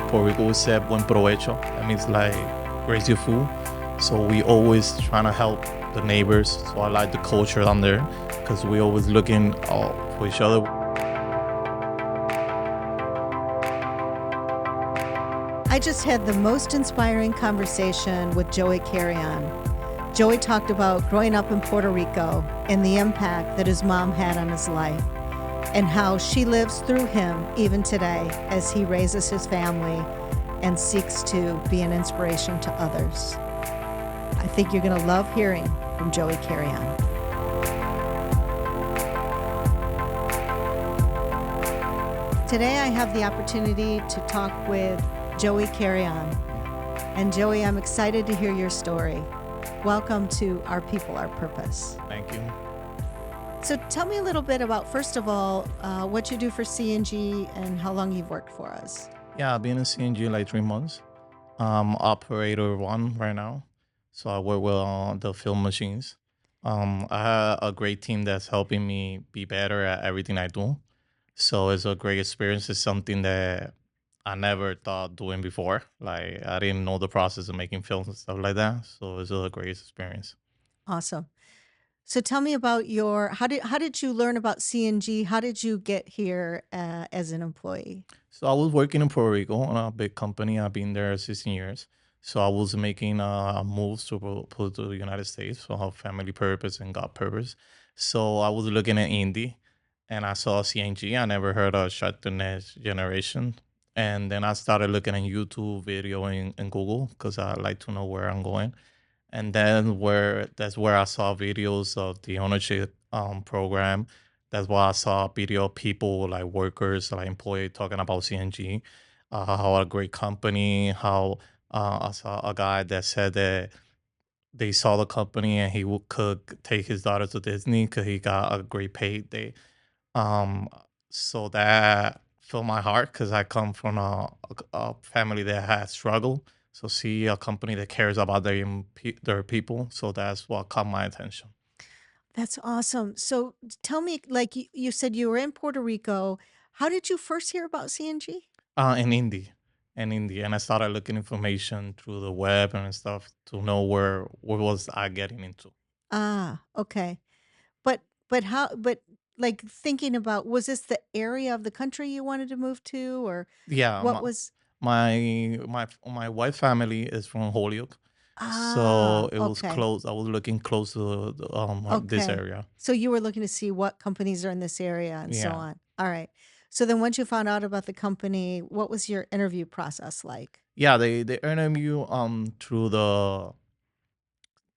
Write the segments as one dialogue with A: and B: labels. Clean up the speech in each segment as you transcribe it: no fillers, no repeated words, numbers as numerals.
A: Puerto Rico we say buen provecho. That means like raise your food. So we always trying to help the neighbors. So I like the culture down there because we always looking out for each other.
B: I just had the most inspiring conversation with Joey Carrion. Joey talked about growing up in Puerto Rico and the impact that his mom had on his life, and how she lives through him even today as he raises his family and seeks to be an inspiration to others. I think you're going to love hearing from Joey Carrion. Today I have the opportunity to talk with Joey Carrion. And Joey, I'm excited to hear your story. Welcome to Our People, Our Purpose.
A: Thank you.
B: So tell me a little bit about, first of all, what you do for CNG and how long you've worked for us.
A: Yeah, I've been in CNG like 3 months. I'm operator one right now. So I work with the film machines. I have a great team that's helping me be better at everything I do. So it's a great experience. It's something that I never thought doing before. Like I didn't know the process of making films and stuff like that. So it's a great experience.
B: Awesome. So tell me about how did you learn about CNG? How did you get here as an employee?
A: So I was working in Puerto Rico on a big company. I've been there 16 years. So I was making moves to put to the United States for our family purpose and God purpose. So I was looking at indie and I saw CNG. I never heard of Shut the Next Generation. And then I started looking at YouTube video in Google because I like to know where I'm going. And then where that's where I saw videos of the ownership program. That's why I saw video of people like workers, like employees talking about CNG, how a great company, how I saw a guy that said that they saw the company and could take his daughter to Disney because he got a great payday. Um, so that filled my heart because I come from a family that has struggled. So see a company that cares about their people. So that's what caught my attention.
B: That's awesome. So tell me, like you said, you were in Puerto Rico. How did you first hear about CNG?
A: In India, and I started looking information through the web and stuff to know where what was I getting into.
B: Ah, okay. But like thinking about, was this the area of the country you wanted to move to, or
A: Yeah,
B: what was?
A: my wife family is from Holyoke, so
B: Ah,
A: it was
B: okay.
A: close. I was looking close to this
B: Okay.
A: area.
B: So you were looking to see what companies are in this area and so
A: Yeah.
B: on. All right. So then once you found out about the company, what was your interview process like?
A: Yeah, they interview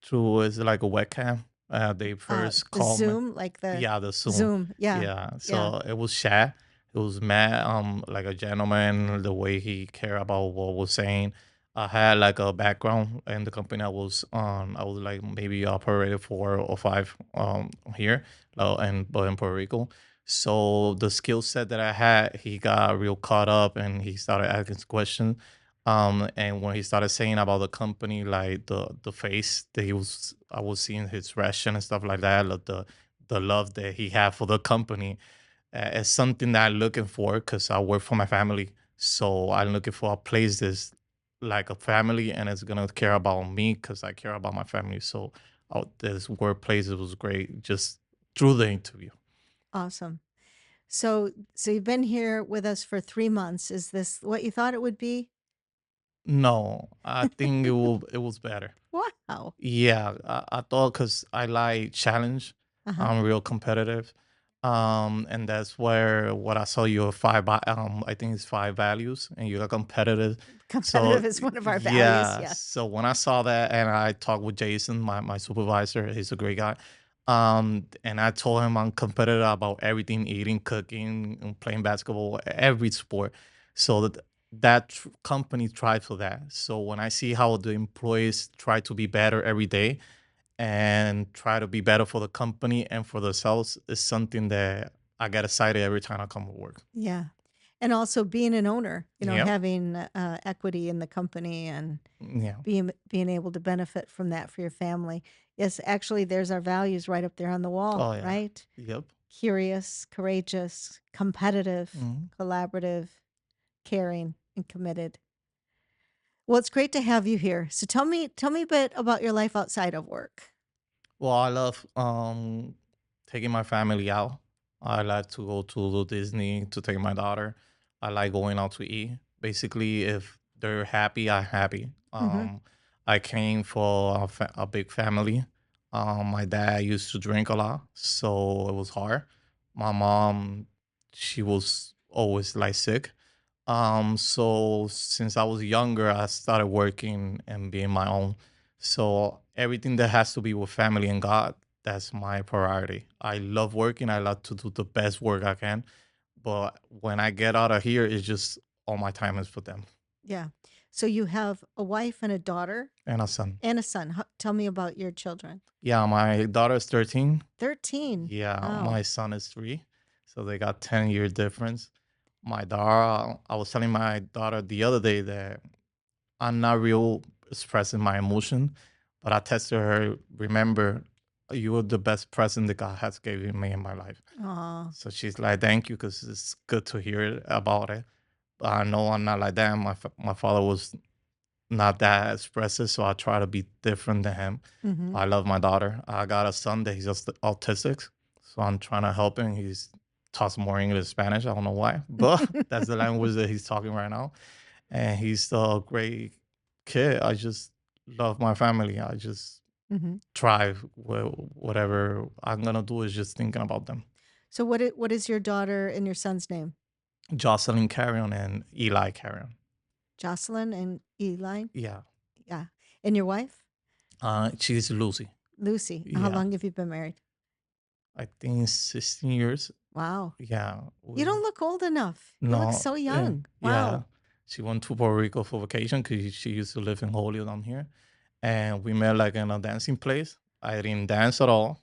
A: through is like a webcam. They first
B: The
A: called me.
B: Zoom, like the
A: Yeah, the Zoom.
B: Zoom. Yeah.
A: Yeah,
B: Yeah.
A: so it was chat. It was Matt, like a gentleman. The way he cared about what was saying. I had like a background in the company I was on. I was like maybe operated 4 or 5 here, and but in Puerto Rico. So the skill set that I had, he got real caught up and he started asking questions. And when he started saying about the company, like the face that I was seeing his reaction and stuff like that, like the love that he had for the company, is something that I'm looking for because I work for my family. So I'm looking for a place that's like a family and it's gonna care about me because I care about my family. So this workplace it was great just through the interview.
B: Awesome. So you've been here with us for 3 months. Is this what you thought it would be?
A: No, I think it was better.
B: Wow.
A: Yeah, I thought because I like challenge.
B: Uh-huh.
A: I'm real competitive. And that's where what I saw your I think it's 5 values, and you're competitive. So
B: Competitive is one of our values.
A: yeah,
B: Yeah.
A: so when I saw that, and I talked with Jason, my supervisor, he's a great guy. And I told him I'm competitive about everything, eating, cooking, and playing basketball, every sport. So that company tried for that. So when I see how the employees try to be better every day and try to be better for the company and for themselves, is something that I get excited every time I come to work.
B: Yeah. And also being an owner,
A: Yep.
B: having equity in the company and
A: Yeah.
B: being able to benefit from that for your family. Yes, actually, there's our values right up there on the wall,
A: Oh yeah.
B: right?
A: Yep.
B: Curious, courageous, competitive,
A: Mhm.
B: collaborative, caring. and committed. Well, it's great to have you here. So tell me a bit about your life outside of work.
A: Well, I love taking my family out. I like to go to Disney to take my daughter. I like going out to eat. Basically, if they're happy, I'm happy.
B: Mm-hmm.
A: I came for a big family. My dad used to drink a lot, so it was hard. My mom, she was always like sick. So since I was younger, I started working and being my own. So everything that has to be with family and God, that's my priority. I love working. I love to do the best work I can. But when I get out of here, it's just all my time is for them
B: Yeah. So you have a wife and a daughter
A: and a son.
B: and a son. Tell me about your children.
A: Yeah, my daughter's 13.
B: 13.
A: Yeah,
B: Wow.
A: my son is 3. So they got 10-year difference. My daughter, I was telling my daughter the other day that I'm not real expressing my emotion, but I tested her. Remember, you were the best present that God has given me in my life.
B: Aw.
A: So she's like, "Thank you," because it's good to hear about it. But I know I'm not like that. My father was not that expressive, so I try to be different than him.
B: Mm-hmm.
A: I love my daughter. I got a son that he's just autistic, so I'm trying to help him. He's talks more English, Spanish. I don't know why, but that's the language that he's talking right now, and he's still a great kid. I just love my family. I just
B: Mm-hmm.
A: thrive with whatever I'm gonna do is just thinking about them.
B: So what is your daughter and your son's name?
A: Jocelyn Carrion and Eli Carrion.
B: Jocelyn and Eli?
A: Yeah.
B: Yeah. And your wife?
A: She's Lucy.
B: Lucy. How
A: Yeah.
B: long have you been married?
A: I think 16 years.
B: Wow.
A: Yeah.
B: You don't look old enough. You look
A: No.
B: so young.
A: Yeah.
B: Wow.
A: She went to Puerto Rico for vacation because she used to live in Holyoke down here. And we met like in a dancing place. I didn't dance at all.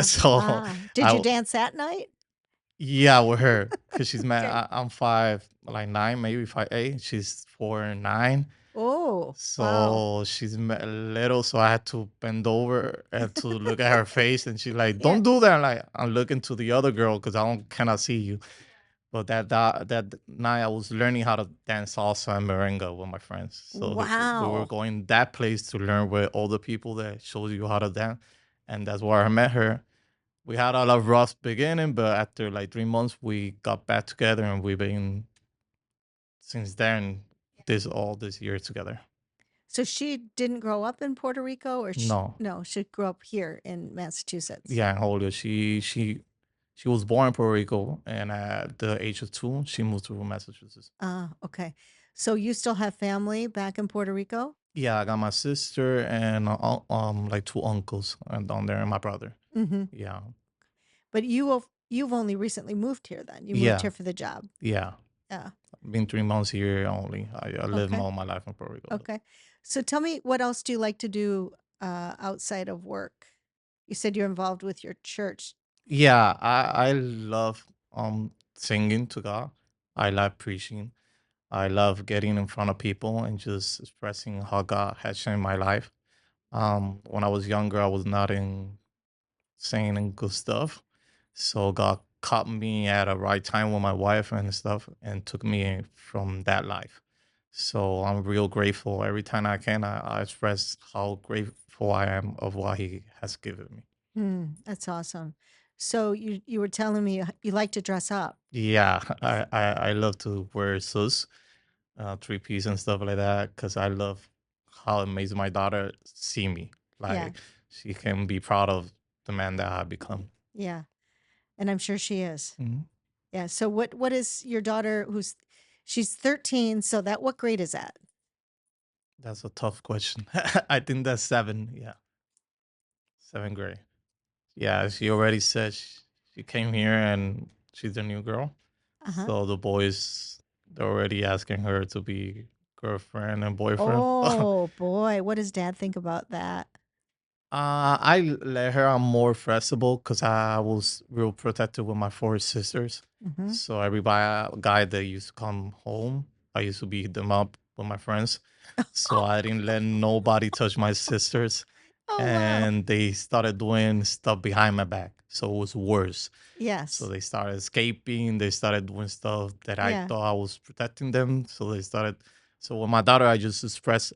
A: So
B: Did you
A: I,
B: dance that night?
A: yeah, with her, cause she's mad.
B: Okay.
A: I'm 5, like 9, maybe 5'8". She's 4'9".
B: Oh, wow.
A: So she's little, so I had to bend over and to look at her face, and she's like,
B: Yeah.
A: "Don't do that!" Like I'm looking to the other girl because I don't cannot see you. But that night, I was learning how to dance salsa and merengue with my friends. So we were
B: Wow.
A: going that place to learn with older people that shows you how to dance, and that's where I met her. We had a lot of rough beginning, but after like 3 months, we got back together, and we've been since then all this year together.
B: So she didn't grow up in Puerto Rico or
A: No,
B: no, she grew up here in Massachusetts.
A: yeah, in Holyoke. She was born in Puerto Rico, and at the age of 2, she moved to Massachusetts.
B: Ah, okay. So you still have family back in Puerto Rico?
A: Yeah, I got my sister and like 2 uncles down there, and my brother.
B: Mm-hmm.
A: Yeah,
B: But you've only recently moved here then. You moved
A: yeah,
B: here for the job.
A: yeah.
B: Yeah.
A: Been 3 months here only. I live
B: Okay.
A: all my life in Puerto Rico. Though.
B: Okay. So tell me, what else do you like to do outside of work? You said you're involved with your church.
A: Yeah, I love singing to God. I love preaching. I love getting in front of people and just expressing how God has changed my life. When I was younger, I was not in saying and good stuff. So God caught me at a right time with my wife and stuff and took me from that life. So I'm real grateful. Every time I can, I express how grateful I am of what He has given me.
B: That's awesome. So you were telling me you like to dress up.
A: Yeah, I love to wear suits, 3 piece and stuff like that because I love how amazing my daughter see me.
B: Yeah.
A: Like she can be proud of the man that I become.
B: Yeah. And I'm sure she is.
A: Mhm.
B: Yeah. So what is your daughter she's 13, so what grade is that?
A: That's a tough question. I think that's 7. Yeah, 7th grade. Yeah, she already said she came here and she's the new girl.
B: Uh-huh.
A: So the boys they're already asking her to be girlfriend and boyfriend.
B: Oh boy, what does dad think about that?
A: I let her. I'm more flexible because I was real protective with my 4 sisters.
B: Mm-hmm.
A: So everybody guy that used to come home, I used to beat them up with my friends. So I didn't let nobody touch my sisters.
B: Oh, wow.
A: and they started doing stuff behind my back. So it was worse. So
B: Yes.
A: they started escaping. They started doing stuff that I
B: Yeah.
A: thought I was protecting them. So they started. So with my daughter, I just express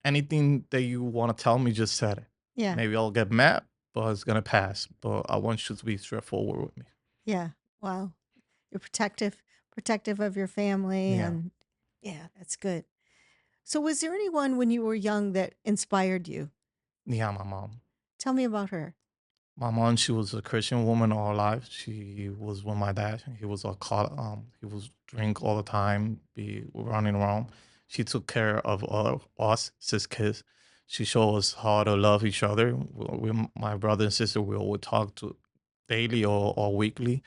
A: anything that you want to tell me, just said it.
B: Yeah.
A: Maybe I'll get mad, but it's gonna pass. But I want you to be straightforward with me.
B: Yeah. Wow. You're protective of your family,
A: Yeah,
B: and yeah, that's good. So was there anyone when you were young that inspired you?
A: yeah, my mom.
B: Tell me about her.
A: My mom, she was a Christian woman all her life. She was with my dad. He was he was drink all the time, be running around. She took care of us, sis kids. She showed us how to love each other. My brother and sister, we would talk to daily or weekly.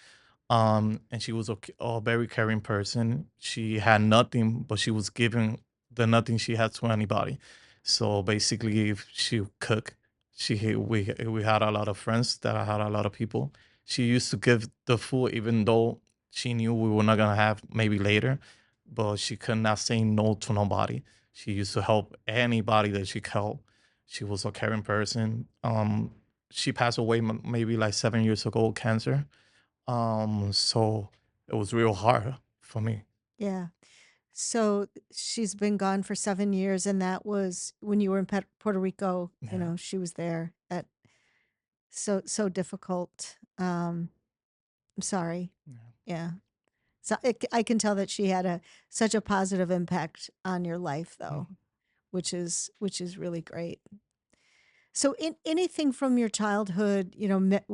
A: And she was a very caring person. She had nothing, but she was giving the nothing she had to anybody. So basically, if she cook, we had a lot of friends that I had a lot of people. She used to give the food, even though she knew we were not gonna have maybe later, but she could not say no to nobody. She used to help anybody that she could help. She was a caring person. She passed away maybe like 7 years ago, cancer. So it was real hard for me.
B: Yeah. So she's been gone for 7 years, and that was when you were in Puerto Rico.
A: Yeah,
B: She was there. That so difficult. I'm sorry.
A: yeah.
B: Yeah. So I can tell that she had such a positive impact on your life, though,
A: Mhm.
B: which is really great. So, anything from your childhood,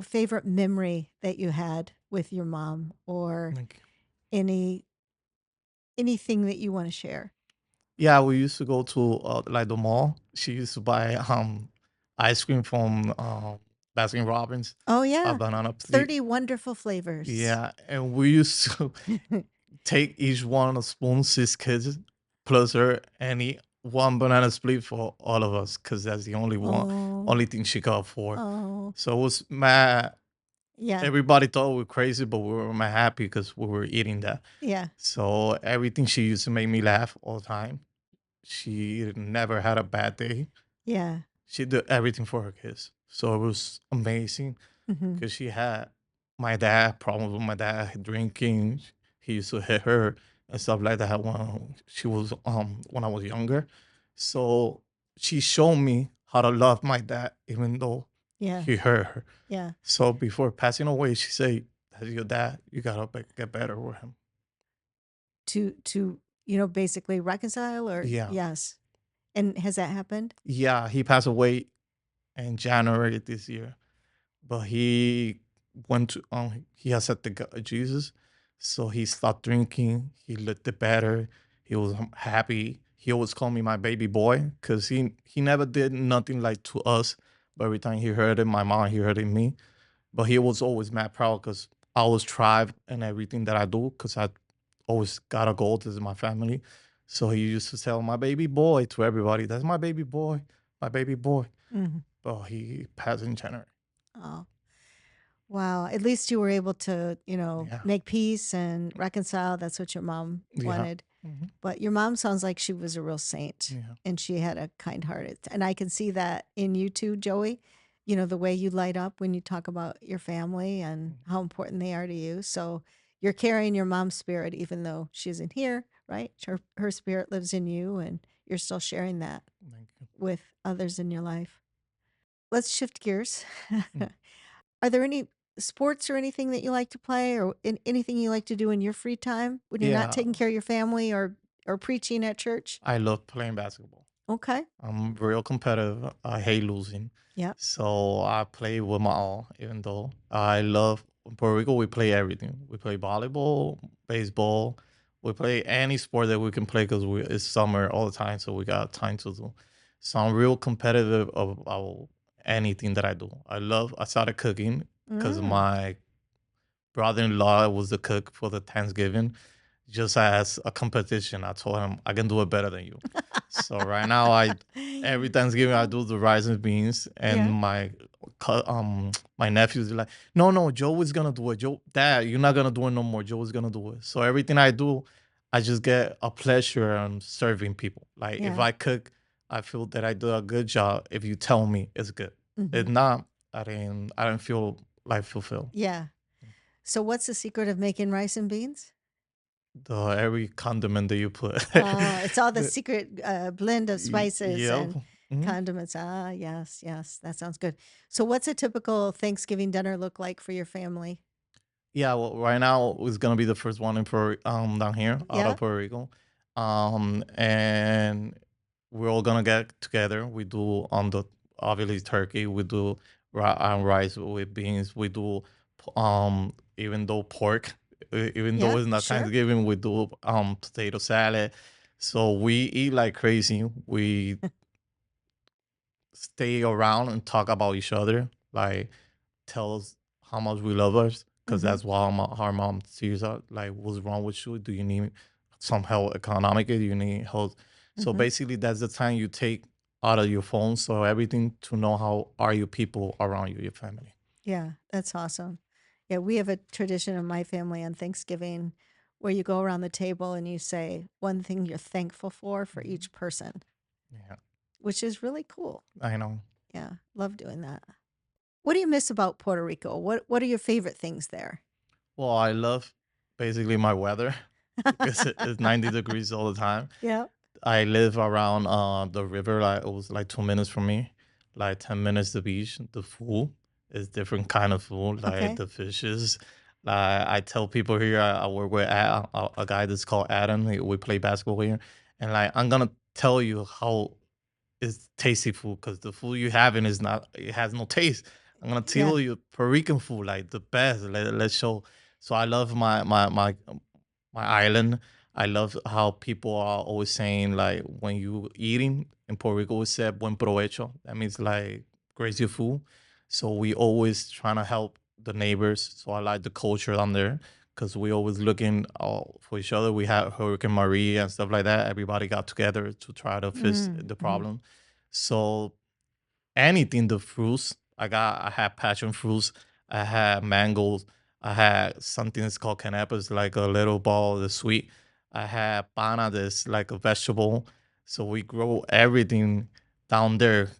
B: favorite memory that you had with your mom, or
A: Thank you.
B: any anything that you want to share?
A: Yeah, we used to go to like the mall. She used to buy ice cream from Baskin Robbins,
B: Oh
A: a
B: yeah,
A: banana split.
B: 30 wonderful flavors.
A: Yeah, and we used to take each one a spoon, six kids, plus her, and eat one banana split for all of us, because that's the
B: Oh,
A: only thing she could afford.
B: oh,
A: So it was mad.
B: yeah,
A: Everybody thought we were crazy, but we were mad happy because we were eating that.
B: yeah,
A: So everything, she used to make me laugh all the time. She never had a bad day.
B: yeah.
A: She did everything for her kids. So it was amazing
B: Hmm.
A: because she had my dad, problems with my dad drinking. He used to hit her and stuff like that when I was younger. So she showed me how to love my dad even though
B: Yeah,
A: he hurt her.
B: yeah.
A: So before passing away, she said, "That's your dad. You gotta get better with him."
B: To basically reconcile, or
A: Yeah,
B: yes. And has that happened?
A: yeah. He passed away in January this year, but he went to he accepted Jesus, so he stopped drinking. He looked better. He was happy. He always called me my baby boy because he never did nothing like to us. But every time he heard it, my mom, he heard it me. But he was always mad proud because I always thrive in everything that I do because I always got a goal. This is my family. So he used to tell my baby boy to everybody, "That's my baby boy, my baby boy."
B: Hmm.
A: But he passed in January.
B: Oh, wow. At least you were able to,
A: Yeah.
B: make peace and reconcile. That's what your mom
A: Yeah.
B: wanted.
A: Mhm.
B: But your mom sounds like she was a real saint,
A: Yeah.
B: and she had a kind heart. And I can see that in you too, Joey. The way you light up when you talk about your family and
A: Mm.
B: how important they are to you. So you're carrying your mom's spirit, even though she isn't here, right? Her spirit lives in you, and you're still sharing that
A: Thank you.
B: with others in your life. Let's shift gears.
A: Mm.
B: Are there any sports or anything that you like to play, or anything you like to do in your free time when you're not
A: Yeah,
B: taking care of your family, or preaching at church?
A: I love playing basketball.
B: Okay.
A: I'm real competitive. I hate losing.
B: Yep.
A: So I play with my all, even though I love in Puerto Rico, we play everything. We play volleyball, baseball. We play any sport that we can play because it's summer all the time. So we got time to do. So I'm real competitive about anything that I do. I started cooking because
B: Mm.
A: my brother-in-law was the cook for the Thanksgiving. Just as a competition, I told him I can do it better than you. So right now, I every Thanksgiving I
B: Oh,
A: do the rice and beans, and
B: yeah.
A: my nephews are like, no, no, Joe is gonna do it. Joe, Dad, you're not gonna do it no more. Joe is gonna do it. So everything I do, I just get a pleasure on serving people. Like if
B: Yeah.
A: I cook I feel that I do a good job if you tell me it's good. If
B: Hmm.
A: not, I didn't feel like fulfilled.
B: Yeah. So, what's the secret of making rice and beans?
A: The every condiment that you put.
B: It's all the
A: The-
B: secret blend of spices
A: yep.
B: and
A: Mhm.
B: condiments. Yes, yes, that sounds good. So, what's a typical Thanksgiving dinner look like for your family?
A: Yeah, well, right now it's gonna be the first one in down here out
B: Yeah.
A: of Puerto Rico, and we're all gonna get together. We do on the obviously turkey. We do rice with beans. We do even though pork, even though
B: Yeah.
A: it's not
B: Sure.
A: Thanksgiving, we do potato salad. So we eat like crazy. We stay around and talk about each other. Like tell us how much we love us because
B: Hmm.
A: that's why our mom sees us. Like, what's wrong with you? Do you need some help economically? Do you need help? So
B: Hmm.
A: basically, that's the time you take out of your phone. So everything to know how are your people around you, your family.
B: Yeah, that's awesome. Yeah, we have a tradition in my family on Thanksgiving where you go around the table and you say one thing you're thankful for
A: Mhm.
B: each person,
A: Yeah,
B: which is really cool.
A: I know.
B: Yeah, love doing that. What do you miss about Puerto Rico? What are your favorite things there?
A: Well, I love basically my weather because it's 90 degrees all the time.
B: Yeah.
A: I live around the river. Like it was like 2 minutes from me, like 10 minutes the beach. The food is different kind of food, like
B: Okay.
A: the fishes. Like I tell people here, I work with a guy that's called Adam. We play basketball here, and like I'm gonna tell you how it's tasty food because the food you having is not it has no taste. I'm gonna
B: Yeah.
A: tell you Puerto Rican food like the best. Let's show. So I love my island. I love how people are always saying like when you eating in Puerto Rico, we say buen provecho. That means like grace your food. So we always trying to help the neighbors. So I like the culture down there because we always looking out for each other. We had Hurricane Maria and stuff like that. Everybody got together to try to fix the
B: Mm-hmm.
A: problem. So anything the fruits. I had passion fruits. I had mangoes. I had something that's called canapes, like a little ball that's sweet. I had pana that's like a vegetable. So we grow everything down there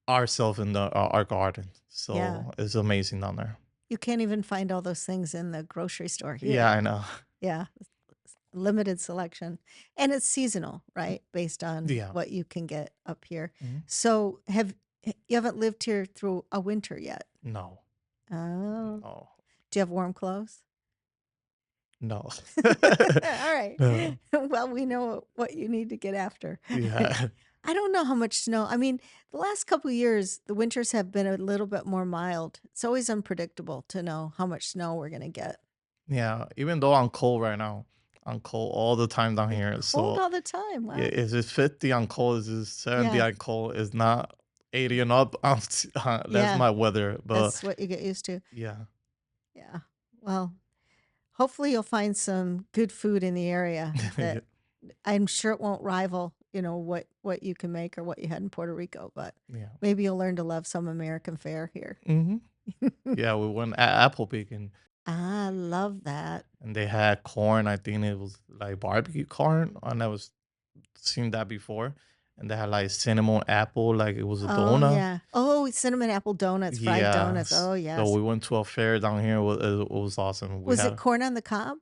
A: ourselves in our garden.
B: Yeah.
A: So it's amazing down there.
B: You can't even find all those things in the grocery store
A: Yeah,
B: here.
A: I know.
B: Yeah. Limited selection. And it's seasonal, right? Based on
A: Yeah.
B: what you can get up here.
A: Mhm.
B: So you haven't lived here through a winter yet?
A: No,
B: Oh.
A: no,
B: Do you have warm clothes?
A: no.
B: All right.
A: No.
B: Well, we know what you need to get after.
A: Yeah.
B: I don't know how much snow. I mean, the last couple of years, the winters have been a little bit more mild. It's always unpredictable to know how much snow we're going to get.
A: Yeah. Even though I'm cold right now, I'm cold all the time down
B: You're
A: here.
B: cold
A: So
B: all the time.
A: yeah,
B: Wow.
A: is it 50 on cold? Is it 70
B: Yeah.
A: on cold? It's not 80 and up. That's
B: Yeah.
A: my weather. But
B: That's what you get used to.
A: yeah.
B: Yeah. Well, hopefully you'll find some good food in the area
A: Yeah.
B: that I'm sure it won't rival, what you can make or what you had in Puerto Rico, but
A: Yeah.
B: maybe you'll learn to love some American fare here.
A: Hmm. Yeah. We went apple picking
B: I love that.
A: and they had corn. I think it was like barbecue corn. I never seen that before. And they had like cinnamon apple, like it was a
B: Oh,
A: donut.
B: yeah. Oh, cinnamon apple donuts, fried donuts.
A: Yes.
B: Oh,
A: So
B: yes.
A: we went to a fair down here. It was awesome. We
B: Was it
A: had
B: corn on the cob?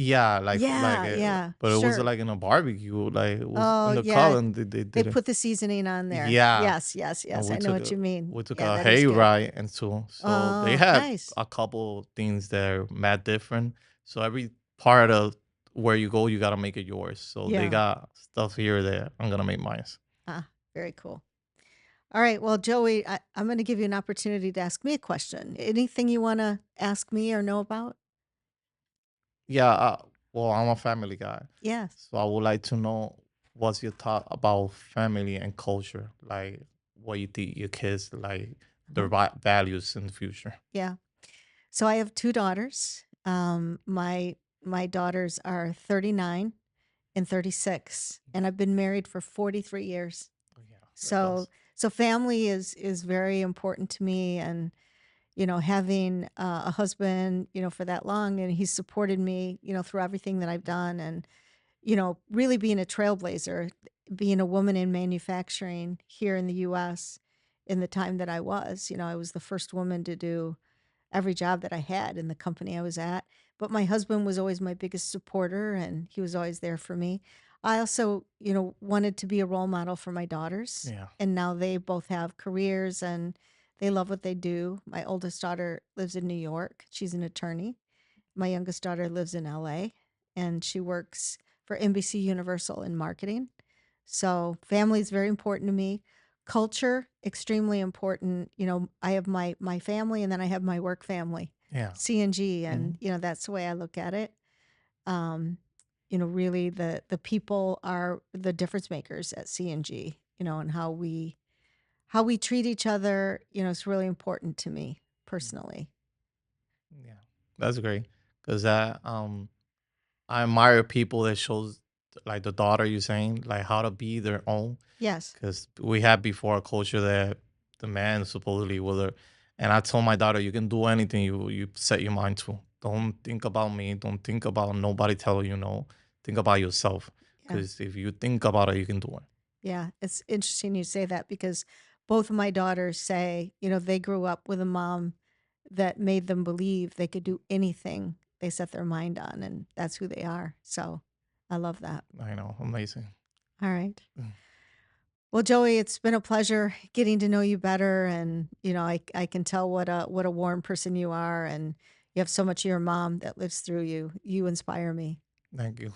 A: yeah,
B: Yeah, yeah,
A: but it was
B: sure.
A: like in a barbecue, like it was
B: Oh,
A: in the
B: yeah.
A: column. They
B: They
A: did it.
B: put the seasoning on there.
A: Yeah,
B: Yes, yes,
A: and
B: yes. I know what you mean.
A: we took
B: Yeah,
A: a
B: that is good.
A: hayride and so they
B: Oh,
A: had
B: nice.
A: a couple things there mad different. So every part of where you go, you gotta make it yours. So they
B: Yeah.
A: got stuff here that I'm gonna make mine.
B: Ah, very cool. All right. Well, Joey, I'm going to give you an opportunity to ask me a question. Anything you want to ask me or know about?
A: Yeah, well, I'm a family guy,
B: Yes.
A: so I would like to know what's your thought about family and culture, like what you think your kids like their
B: Uh-huh.
A: values in the future.
B: Yeah. So I have two daughters. My daughters are 39 and 36, and I've been married for 43 years.
A: Oh, yeah, that's
B: So
A: awesome.
B: so family is very important to me, and having a husband, for that long, and he's supported me, through everything that I've done, and really being a trailblazer. being a woman in manufacturing here in the US in the time that I was. I was the first woman to do every job that I had in the company I was at. But my husband was always my biggest supporter and he was always there for me. I also, wanted to be a role model for my daughters.
A: Yeah.
B: And now they both have careers and they love what they do. My oldest daughter lives in New York. She's an attorney. My youngest daughter lives in LA and she works for NBC Universal in marketing. So family is very important to me. Culture, extremely important. I have my family and then I have my work family,
A: Yeah.
B: CNG, and
A: Mhm.
B: that's the way I look at it. Um, really the people are the difference makers at CNG, and how we treat each other, is really important to me personally.
A: Yeah. That's great. Cause I admire people that shows like the daughter you saying, like how to be their own.
B: Yes.
A: Because we had before a culture that the man supposedly was a, and I told my daughter, you can do anything you set your mind to. Don't think about me. Don't think about nobody telling you no. Think about yourself.
B: Yeah.
A: Because if you think about it, you can do it.
B: Yeah, it's interesting you say that because both of my daughters say, they grew up with a mom that made them believe they could do anything they set their mind on, and that's who they are. So I love that.
A: I know, amazing.
B: All right.
A: Mm.
B: Well, Joey, it's been a pleasure getting to know you better, and I can tell what a warm person you are, and you have so much of your mom that lives through you. You inspire me.
A: Thank you.